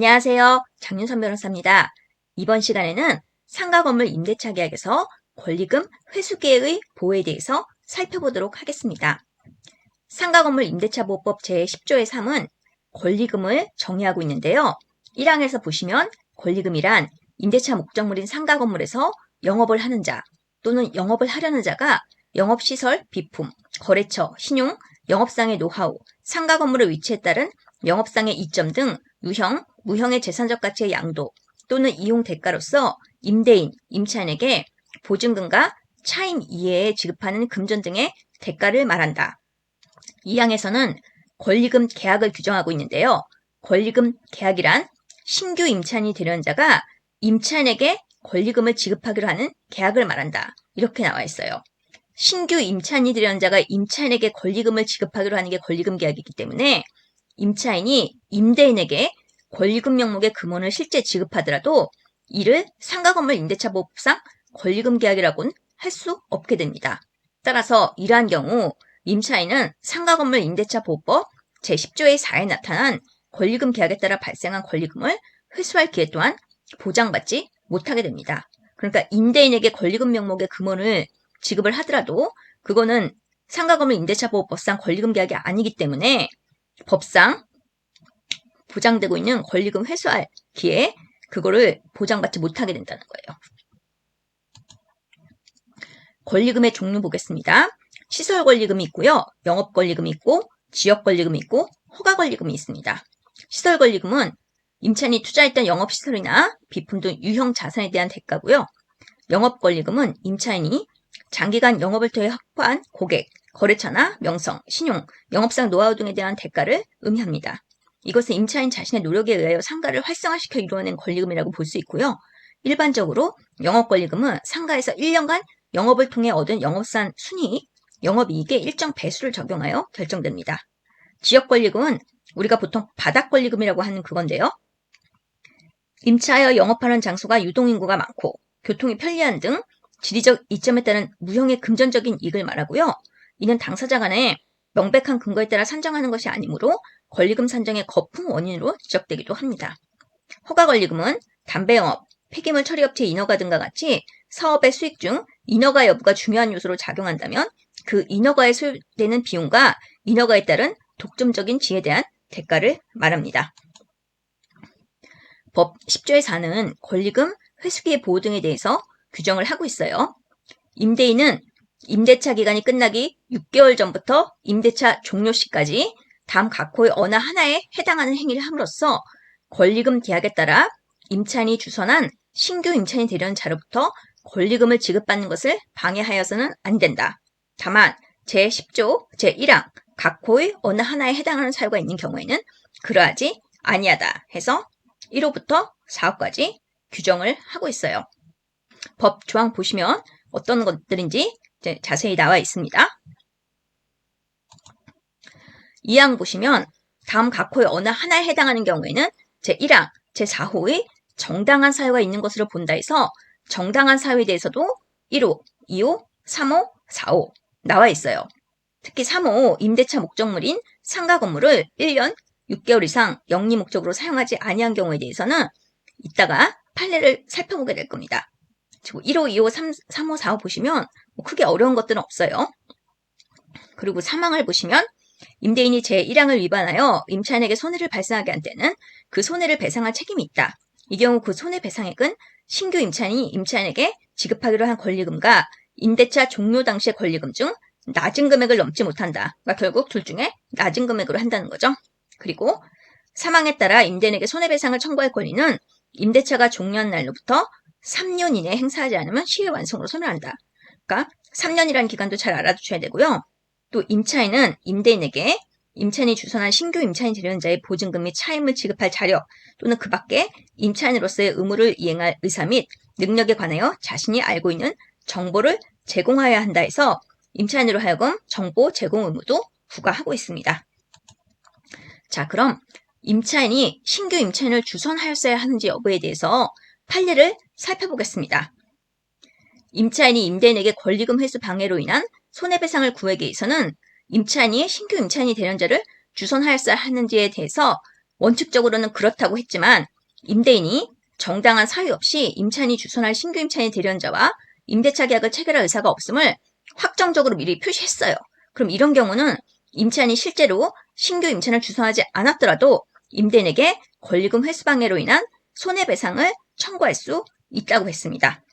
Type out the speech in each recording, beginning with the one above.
안녕하세요. 장윤선 변호사입니다. 이번 시간에는 상가 건물 임대차 계약에서 권리금 회수기회의 보호에 대해서 살펴보도록 하겠습니다. 상가 건물 임대차 보호법 제10조의 3은 권리금을 정의하고 있는데요. 1항에서 보시면 권리금이란 임대차 목적물인 상가 건물에서 영업을 하는 자 또는 영업을 하려는 자가 영업시설, 비품, 거래처, 신용, 영업상의 노하우, 상가 건물의 위치에 따른 영업상의 이점 등 유형, 무형의 재산적 가치의 양도 또는 이용 대가로서 임대인, 임차인에게 보증금과 차임 이외에 지급하는 금전 등의 대가를 말한다. 2항에서는 권리금 계약을 규정하고 있는데요. 권리금 계약이란 신규 임차인이 되려는 자가 임차인에게 권리금을 지급하기로 하는 계약을 말한다. 이렇게 나와 있어요. 신규 임차인이 되려는 자가 임차인에게 권리금을 지급하기로 하는 게 권리금 계약이기 때문에 임차인이 임대인에게 권리금 명목의 금원을 실제 지급하더라도 이를 상가 건물 임대차 보호법상 권리금 계약이라고는 할 수 없게 됩니다. 따라서 이러한 경우 임차인은 상가 건물 임대차 보호법 제10조의 4에 나타난 권리금 계약에 따라 발생한 권리금을 회수할 기회 또한 보장받지 못하게 됩니다. 그러니까 임대인에게 권리금 명목의 금원을 지급을 하더라도 그거는 상가 건물 임대차 보호법상 권리금 계약이 아니기 때문에 법상 보장되고 있는 권리금 회수할 기회에 그거를 보장받지 못하게 된다는 거예요. 권리금의 종류 보겠습니다. 시설 권리금이 있고요. 영업 권리금이 있고 지역 권리금이 있고 허가 권리금이 있습니다. 시설 권리금은 임차인이 투자했던 영업시설이나 비품 등 유형 자산에 대한 대가고요. 영업 권리금은 임차인이 장기간 영업을 통해 확보한 고객, 거래처나 명성, 신용, 영업상 노하우 등에 대한 대가를 의미합니다. 이것은 임차인 자신의 노력에 의하여 상가를 활성화시켜 이루어낸 권리금이라고 볼 수 있고요. 일반적으로 영업 권리금은 상가에서 1년간 영업을 통해 얻은 영업산 순이익, 영업이익의 일정 배수를 적용하여 결정됩니다. 지역 권리금은 우리가 보통 바닥 권리금이라고 하는 그건데요. 임차하여 영업하는 장소가 유동인구가 많고 교통이 편리한 등 지리적 이점에 따른 무형의 금전적인 이익을 말하고요. 이는 당사자 간에 명백한 근거에 따라 산정하는 것이 아니므로 권리금 산정의 거품 원인으로 지적되기도 합니다. 허가 권리금은 담배 영업, 폐기물 처리업체 인허가 등과 같이 사업의 수익 중 인허가 여부가 중요한 요소로 작용한다면 그 인허가에 소요되는 비용과 인허가에 따른 독점적인 지에 대한 대가를 말합니다. 법 10조의 4는 권리금, 회수기의 보호 등에 대해서 규정을 하고 있어요. 임대인은 임대차 기간이 끝나기 6개월 전부터 임대차 종료 시까지 다음 각호의 어느 하나에 해당하는 행위를 함으로써 권리금 계약에 따라 임차인이 주선한 신규 임차인이 되려는 자로부터 권리금을 지급받는 것을 방해하여서는 안 된다. 다만 제10조 제1항 각호의 어느 하나에 해당하는 사유가 있는 경우에는 그러하지 아니하다 해서 1호부터 4호까지 규정을 하고 있어요. 법 조항 보시면 어떤 것들인지 자세히 나와 있습니다. 2항 보시면 다음 각호의 어느 하나에 해당하는 경우에는 제1항, 제4호의 정당한 사유가 있는 것으로 본다 해서 정당한 사유에 대해서도 1호, 2호, 3호, 4호 나와 있어요. 특히 3호 임대차 목적물인 상가 건물을 1년 6개월 이상 영리 목적으로 사용하지 아니한 경우에 대해서는 이따가 판례를 살펴보게 될 겁니다. 그리고 1호, 2호, 3호, 4호 보시면 크게 어려운 것들은 없어요. 그리고 3항을 보시면 임대인이 제1항을 위반하여 임차인에게 손해를 발생하게 한 때는 그 손해를 배상할 책임이 있다. 이 경우 그 손해배상액은 신규 임차인이 임차인에게 지급하기로 한 권리금과 임대차 종료 당시의 권리금 중 낮은 금액을 넘지 못한다. 그러니까 결국 둘 중에 낮은 금액으로 한다는 거죠. 그리고 사망에 따라 임대인에게 손해배상을 청구할 권리는 임대차가 종료한 날로부터 3년 이내에 행사하지 않으면 시효 완성으로 소멸한다. 그러니까 3년이라는 기간도 잘 알아두셔야 되고요. 또 임차인은 임대인에게 임차인이 주선한 신규 임차인 되려는 자의 보증금 및 차임을 지급할 자력 또는 그 밖에 임차인으로서의 의무를 이행할 의사 및 능력에 관하여 자신이 알고 있는 정보를 제공하여야 한다 해서 임차인으로 하여금 정보 제공 의무도 부과하고 있습니다. 자, 그럼 임차인이 신규 임차인을 주선하였어야 하는지 여부에 대해서 판례를 살펴보겠습니다. 임차인이 임대인에게 권리금 회수 방해로 인한 손해배상을 구하기 위해서는 임차인이 신규 임차인이 되는 자를 주선하였어야 하는지에 대해서 원칙적으로는 그렇다고 했지만 임대인이 정당한 사유 없이 임차인이 주선할 신규 임차인 대리원자와 임대차 계약을 체결할 의사가 없음을 확정적으로 미리 표시했어요. 그럼 이런 경우는 임차인이 실제로 신규 임차인을 주선하지 않았더라도 임대인에게 권리금 회수방해로 인한 손해배상을 청구할 수 있다고 했습니다.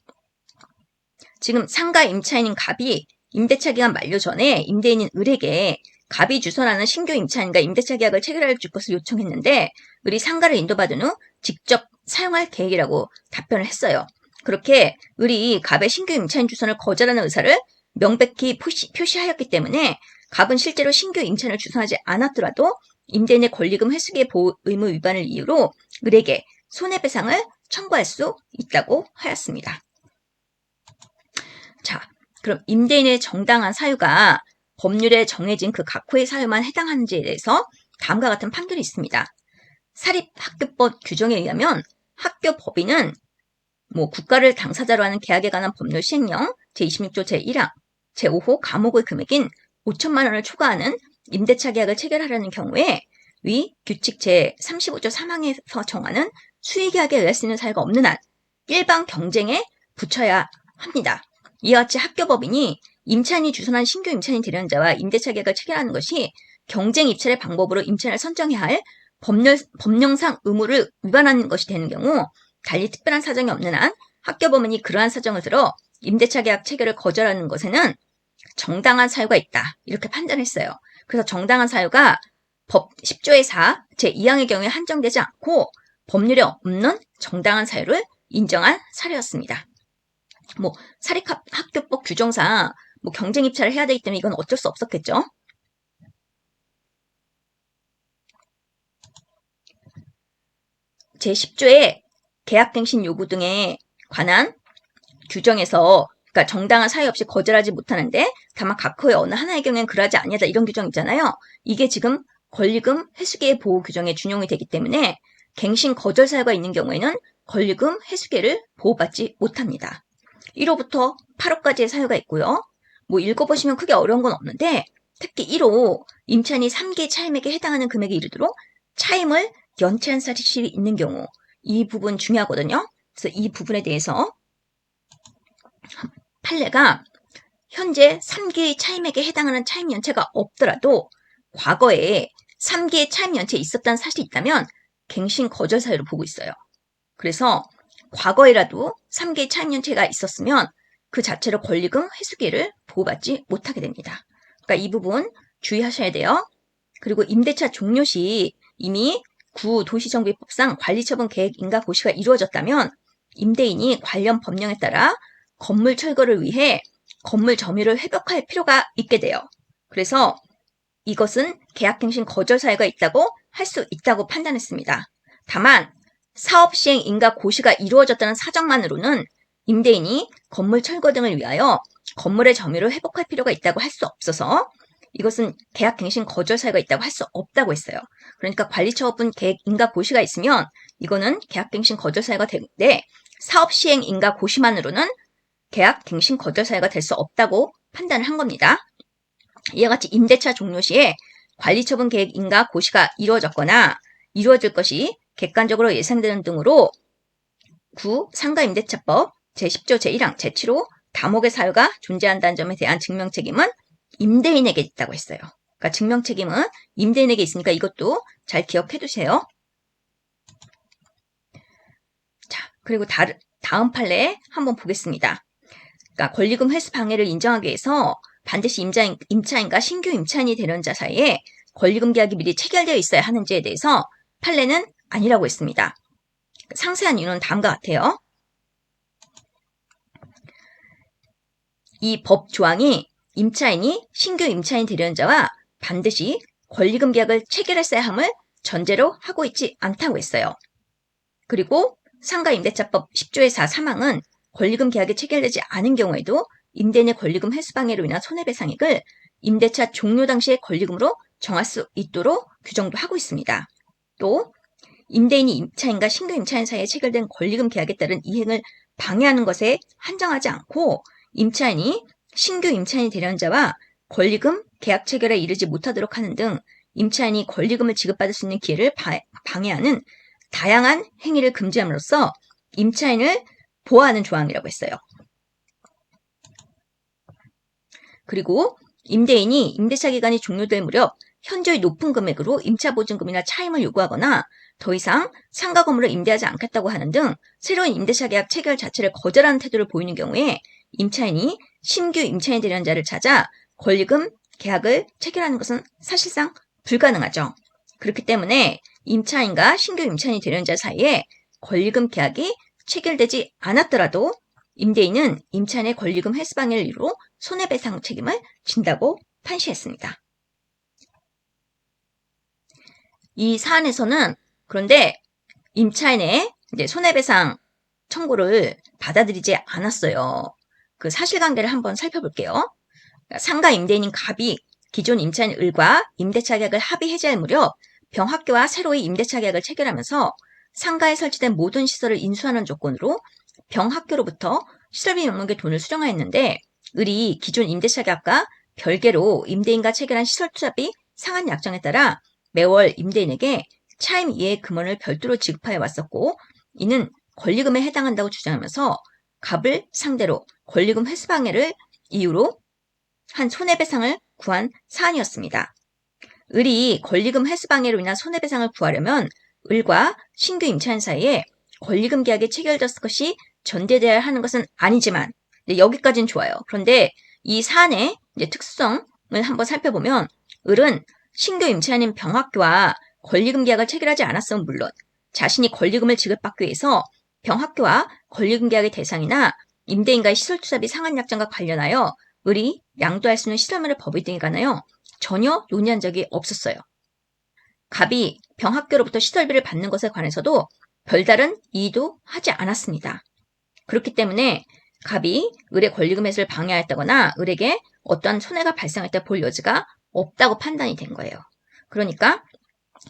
지금 상가 임차인인 갑이 임대차 기간 만료 전에 임대인인 을에게 갑이 주선하는 신규 임차인과 임대차 계약을 체결해 줄 것을 요청했는데 을이 상가를 인도받은 후 직접 사용할 계획이라고 답변을 했어요. 그렇게 을이 갑의 신규 임차인 주선을 거절하는 의사를 명백히 표시하였기 때문에 갑은 실제로 신규 임차인을 주선하지 않았더라도 임대인의 권리금 회수기의 보호 의무 위반을 이유로 을에게 손해배상을 청구할 수 있다고 하였습니다. 자, 그럼 임대인의 정당한 사유가 법률에 정해진 그 각호의 사유만 해당하는지에 대해서 다음과 같은 판결이 있습니다. 사립학교법 규정에 의하면 학교 법인은 국가를 당사자로 하는 계약에 관한 법률 시행령 제26조 제1항 제5호 감옥의 금액인 5천만 원을 초과하는 임대차 계약을 체결하려는 경우에 위 규칙 제35조 3항에서 정하는 수의계약에 의할 수 있는 사유가 없는 한 일반 경쟁에 붙여야 합니다. 이와 같이 학교법인이 임차인이 주선한 신규 임차인 대리원자와 임대차 계약을 체결하는 것이 경쟁 입찰의 방법으로 임차인을 선정해야 할 법령상 의무를 위반하는 것이 되는 경우 달리 특별한 사정이 없는 한 학교법인이 그러한 사정을 들어 임대차 계약 체결을 거절하는 것에는 정당한 사유가 있다. 이렇게 판단했어요. 그래서 정당한 사유가 법 10조의 4 제2항의 경우에 한정되지 않고 법률에 없는 정당한 사유를 인정한 사례였습니다. 사립학교법 규정상 경쟁 입찰을 해야 되기 때문에 이건 어쩔 수 없었겠죠. 제10조의 계약갱신 요구 등에 관한 규정에서 그러니까 정당한 사유 없이 거절하지 못하는데 다만 각호의 어느 하나의 경우에는 그러하지 아니하다 이런 규정 있잖아요. 이게 지금 권리금 회수기의 보호 규정에 준용이 되기 때문에 갱신 거절 사유가 있는 경우에는 권리금 회수기를 보호받지 못합니다. 1호부터 8호까지의 사유가 있고요. 읽어보시면 크게 어려운 건 없는데 특히 1호 임차인이 3기 차임액에 해당하는 금액에 이르도록 차임을 연체한 사실이 있는 경우 이 부분 중요하거든요. 그래서 이 부분에 대해서 판례가 현재 3기의 차임액에 해당하는 차임 연체가 없더라도 과거에 3기의 차임 연체에 있었다는 사실이 있다면 갱신 거절 사유로 보고 있어요. 그래서 과거에라도 3기의 차임 연체가 있었으면 그 자체로 권리금 회수기를 보호받지 못하게 됩니다. 그러니까 이 부분 주의하셔야 돼요. 그리고 임대차 종료 시 이미 구도시정비법상 관리처분 계획 인가 고시가 이루어졌다면 임대인이 관련 법령에 따라 건물 철거를 위해 건물 점유를 회복할 필요가 있게 돼요. 그래서 이것은 계약갱신 거절 사유가 있다고 할 수 있다고 판단했습니다. 다만 사업시행 인가 고시가 이루어졌다는 사정만으로는 임대인이 건물 철거 등을 위하여 건물의 점유를 회복할 필요가 있다고 할 수 없어서 이것은 계약갱신 거절 사유가 있다고 할 수 없다고 했어요. 그러니까 관리처분 계획 인가 고시가 있으면 이거는 계약갱신 거절 사유가 되는데 사업시행 인가 고시만으로는 계약갱신 거절 사유가 될 수 없다고 판단을 한 겁니다. 이와 같이 임대차 종료 시에 관리처분 계획 인가 고시가 이루어졌거나 이루어질 것이 객관적으로 예상되는 등으로 상가임대차법 제10조 제1항 제7호 다목의 사유가 존재한다는 점에 대한 증명책임은 임대인에게 있다고 했어요. 그러니까 증명책임은 임대인에게 있으니까 이것도 잘 기억해 두세요. 자, 그리고 다음 판례 한번 보겠습니다. 그러니까 권리금 회수 방해를 인정하기 위해서 반드시 임차인과 신규 임차인이 대리원자 사이에 권리금 계약이 미리 체결되어 있어야 하는지에 대해서 판례는 아니라고 했습니다. 상세한 이유는 다음과 같아요. 이 법 조항이 임차인이 신규 임차인 대리원자와 반드시 권리금 계약을 체결했어야 함을 전제로 하고 있지 않다고 했어요. 그리고 상가임대차법 10조의 4 3항은 권리금 계약이 체결되지 않은 경우에도 임대인의 권리금 회수 방해로 인한 손해배상액을 임대차 종료 당시의 권리금으로 정할 수 있도록 규정도 하고 있습니다. 또 임대인이 임차인과 신규 임차인 사이에 체결된 권리금 계약에 따른 이행을 방해하는 것에 한정하지 않고 임차인이 신규 임차인 대리원자와 권리금 계약 체결에 이르지 못하도록 하는 등 임차인이 권리금을 지급받을 수 있는 기회를 방해하는 다양한 행위를 금지함으로써 임차인을 보호하는 조항이라고 했어요. 그리고 임대인이 임대차 기간이 종료될 무렵 현저히 높은 금액으로 임차보증금이나 차임을 요구하거나 더 이상 상가 건물을 임대하지 않겠다고 하는 등 새로운 임대차 계약 체결 자체를 거절하는 태도를 보이는 경우에 임차인이 신규 임차인 대리인자를 찾아 권리금 계약을 체결하는 것은 사실상 불가능하죠. 그렇기 때문에 임차인과 신규 임차인 대리인자 사이에 권리금 계약이 체결되지 않았더라도 임대인은 임차인의 권리금 회수 방해를 이유로 손해배상 책임을 진다고 판시했습니다. 이 사안에서는 그런데 임차인의 손해배상 청구를 받아들이지 않았어요. 그 사실관계를 한번 살펴볼게요. 상가 임대인인 갑이 기존 임차인 을과 임대차 계약을 합의 해지할 무렵 병학교와 새로이 임대차 계약을 체결하면서 상가에 설치된 모든 시설을 인수하는 조건으로 병학교로부터 시설비 명목의 돈을 수령하였는데 을이 기존 임대차 계약과 별개로 임대인과 체결한 시설 투자비 상한 약정에 따라 매월 임대인에게 차임 이외의 금원을 별도로 지급하여 왔었고 이는 권리금에 해당한다고 주장하면서 갑을 상대로 권리금 회수 방해를 이유로 한 손해배상을 구한 사안이었습니다. 을이 권리금 회수 방해로 인한 손해배상을 구하려면 을과 신규 임차인 사이에 권리금 계약이 체결됐을 것이 전제되어야 하는 것은 아니지만 여기까지는 좋아요. 그런데 이 사안의 특수성을 한번 살펴보면 을은 신규 임차인인 병학교와 권리금 계약을 체결하지 않았으면 물론 자신이 권리금을 지급받기 위해서 병학교와 권리금 계약의 대상이나 임대인과의 시설투자비 상한약정과 관련하여 을이 양도할 수 있는 시설물의 법의 등에 관하여 전혀 논의한 적이 없었어요. 갑이 병학교로부터 시설비를 받는 것에 관해서도 별다른 이의도 하지 않았습니다. 그렇기 때문에 갑이 을의 권리금 회수를 방해하였다거나 을에게 어떠한 손해가 발생했다 볼 여지가 없다고 판단이 된 거예요. 그러니까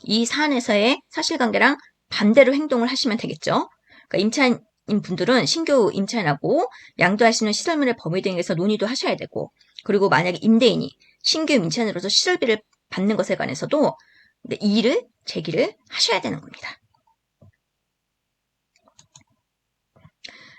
이 사안에서의 사실관계랑 반대로 행동을 하시면 되겠죠. 그러니까 임차인 분들은 신규 임차인하고 양도할 수 있는 시설물의 범위 등에서 논의도 하셔야 되고 그리고 만약에 임대인이 신규 임차인으로서 시설비를 받는 것에 관해서도 이의를 제기를 하셔야 되는 겁니다.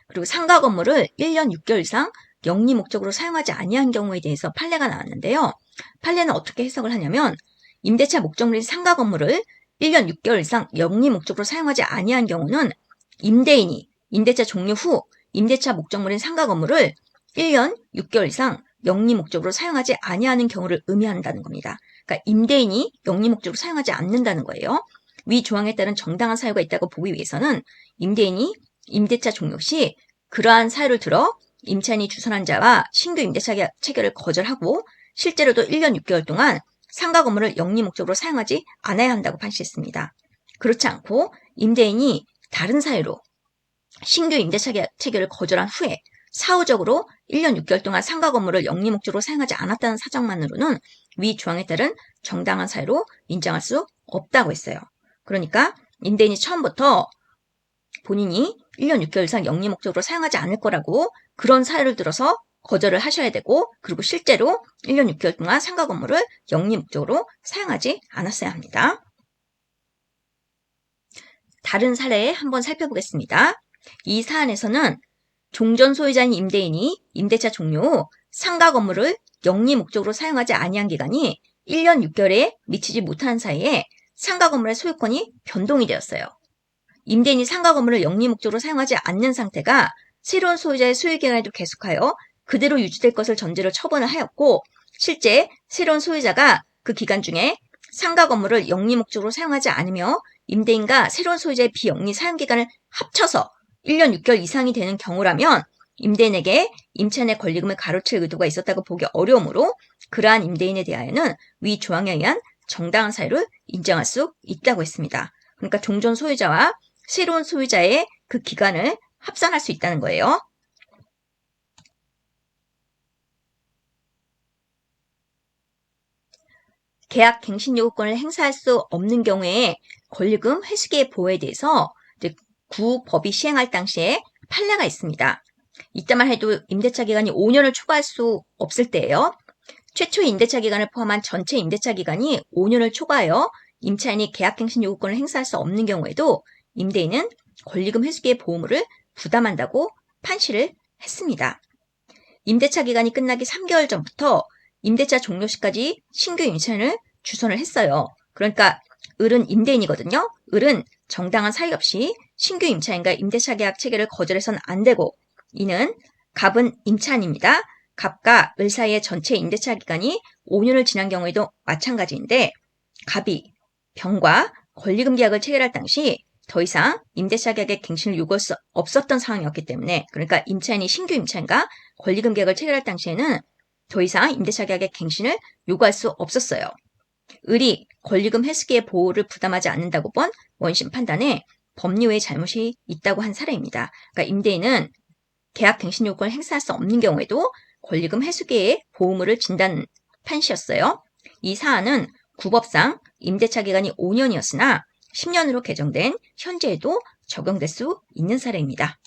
그리고 상가 건물을 1년 6개월 이상 영리 목적으로 사용하지 아니한 경우에 대해서 판례가 나왔는데요. 판례는 어떻게 해석을 하냐면 임대차 목적물인 상가 건물을 1년 6개월 이상 영리 목적으로 사용하지 아니한 경우는 임대인이 임대차 종료 후 임대차 목적물인 상가 건물을 1년 6개월 이상 영리 목적으로 사용하지 아니하는 경우를 의미한다는 겁니다. 그러니까 임대인이 영리 목적으로 사용하지 않는다는 거예요. 위 조항에 따른 정당한 사유가 있다고 보기 위해서는 임대인이 임대차 종료 시 그러한 사유를 들어 임차인이 주선한 자와 신규 임대차 체결을 거절하고 실제로도 1년 6개월 동안 상가 건물을 영리 목적으로 사용하지 않아야 한다고 판시했습니다. 그렇지 않고 임대인이 다른 사유로 신규 임대차 체결을 거절한 후에 사후적으로 1년 6개월 동안 상가 건물을 영리 목적으로 사용하지 않았다는 사정만으로는 위 조항에 따른 정당한 사유로 인정할 수 없다고 했어요. 그러니까 임대인이 처음부터 본인이 1년 6개월 이상 영리 목적으로 사용하지 않을 거라고 그런 사유를 들어서 거절을 하셔야 되고 그리고 실제로 1년 6개월 동안 상가 건물을 영리 목적으로 사용하지 않았어야 합니다. 다른 사례 한번 살펴보겠습니다. 이 사안에서는 종전 소유자인 임대인이 임대차 종료 후 상가 건물을 영리 목적으로 사용하지 아니한 기간이 1년 6개월에 미치지 못한 사이에 상가 건물의 소유권이 변동이 되었어요. 임대인이 상가 건물을 영리 목적으로 사용하지 않는 상태가 새로운 소유자의 소유 기간에도 계속하여 그대로 유지될 것을 전제로 처분을 하였고 실제 새로운 소유자가 그 기간 중에 상가 건물을 영리 목적으로 사용하지 않으며 임대인과 새로운 소유자의 비영리 사용 기간을 합쳐서 1년 6개월 이상이 되는 경우라면 임대인에게 임차인의 권리금을 가로챌 의도가 있었다고 보기 어려우므로 그러한 임대인에 대하여는 위 조항에 의한 정당한 사유를 인정할 수 있다고 했습니다. 그러니까 종전 소유자와 새로운 소유자의 그 기간을 합산할 수 있다는 거예요. 계약 갱신 요구권을 행사할 수 없는 경우에 권리금 회수기의 보호에 대해서 구법이 시행할 당시에 판례가 있습니다. 이때만 해도 임대차 기간이 5년을 초과할 수 없을 때예요. 최초 임대차 기간을 포함한 전체 임대차 기간이 5년을 초과하여 임차인이 계약갱신 요구권을 행사할 수 없는 경우에도 임대인은 권리금 회수기의 보호물을 부담한다고 판시를 했습니다. 임대차 기간이 끝나기 3개월 전부터 임대차 종료 시까지 신규 임차인을 주선을 했어요. 그러니까 을은 임대인이거든요. 을은 정당한 사유 없이 신규 임차인과 임대차 계약 체결을 거절해서는 안 되고, 이는 갑은 임차인입니다. 갑과 을 사이의 전체 임대차 기간이 5년을 지난 경우에도 마찬가지인데, 갑이 병과 권리금 계약을 체결할 당시 더 이상 임대차 계약의 갱신을 요구할 수 없었던 상황이었기 때문에, 그러니까 임차인이 신규 임차인과 권리금 계약을 체결할 당시에는 더 이상 임대차 계약의 갱신을 요구할 수 없었어요. 을이 권리금 회수기의 보호를 부담하지 않는다고 본 원심 판단에 법리외의 잘못이 있다고 한 사례입니다. 그러니까 임대인은 계약 갱신 요건을 행사할 수 없는 경우에도 권리금 회수기의 보호물을 진다는 판시였어요. 이 사안은 구법상 임대차 기간이 5년이었으나 10년으로 개정된 현재에도 적용될 수 있는 사례입니다.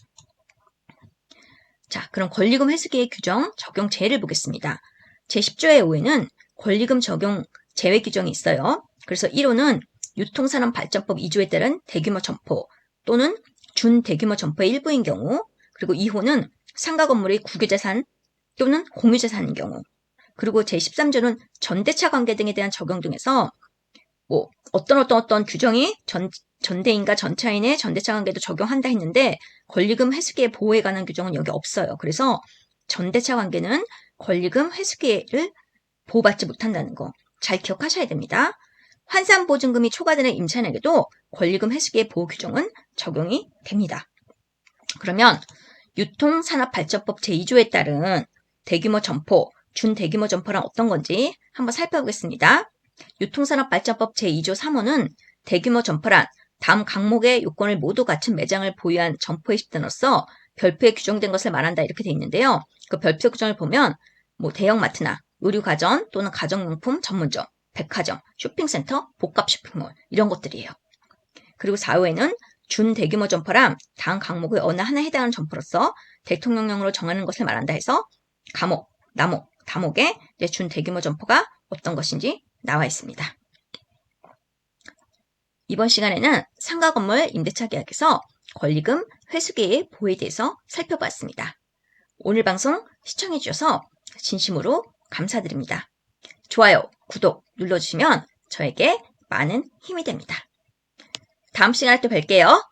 자, 그럼 권리금 회수기의 규정 적용 제를 보겠습니다. 제10조의 5에는 권리금 적용 제외 규정이 있어요. 그래서 1호는 유통산업발전법 2조에 따른 대규모 점포 또는 준대규모 점포의 일부인 경우, 그리고 2호는 상가 건물의 국유재산 또는 공유재산인 경우, 그리고 제13조는 전대차 관계 등에 대한 적용 등에서 어떤 규정이 전대인과 전차인의 전대차 관계도 적용한다 했는데 권리금 회수기의 보호에 관한 규정은 여기 없어요. 그래서 전대차 관계는 권리금 회수기를 보호받지 못한다는 거 잘 기억하셔야 됩니다. 환산보증금이 초과되는 임차인에게도 권리금 회수기의 보호 규정은 적용이 됩니다. 그러면 유통산업발전법 제2조에 따른 대규모 점포, 준대규모 점포란 어떤 건지 한번 살펴보겠습니다. 유통산업발전법 제2조 3호는 대규모 점포란 다음 항목의 요건을 모두 갖춘 매장을 보유한 점포의 집단으로서 별표에 규정된 것을 말한다 이렇게 돼 있는데요. 그 별표 규정을 보면 대형마트나 의류가전 또는 가정용품 전문점, 백화점, 쇼핑센터, 복합쇼핑몰 이런 것들이에요. 그리고 4호에는 준대규모 점포란 다음 항목의 어느 하나에 해당하는 점포로서 대통령령으로 정하는 것을 말한다 해서 감옥, 남옥, 다목에 준대규모 점포가 어떤 것인지 나와 있습니다. 이번 시간에는 상가 건물 임대차 계약에서 권리금 회수기의 보호에 대해서 살펴봤습니다. 오늘 방송 시청해 주셔서 진심으로 감사드립니다. 좋아요, 구독 눌러주시면 저에게 많은 힘이 됩니다. 다음 시간에 또 뵐게요.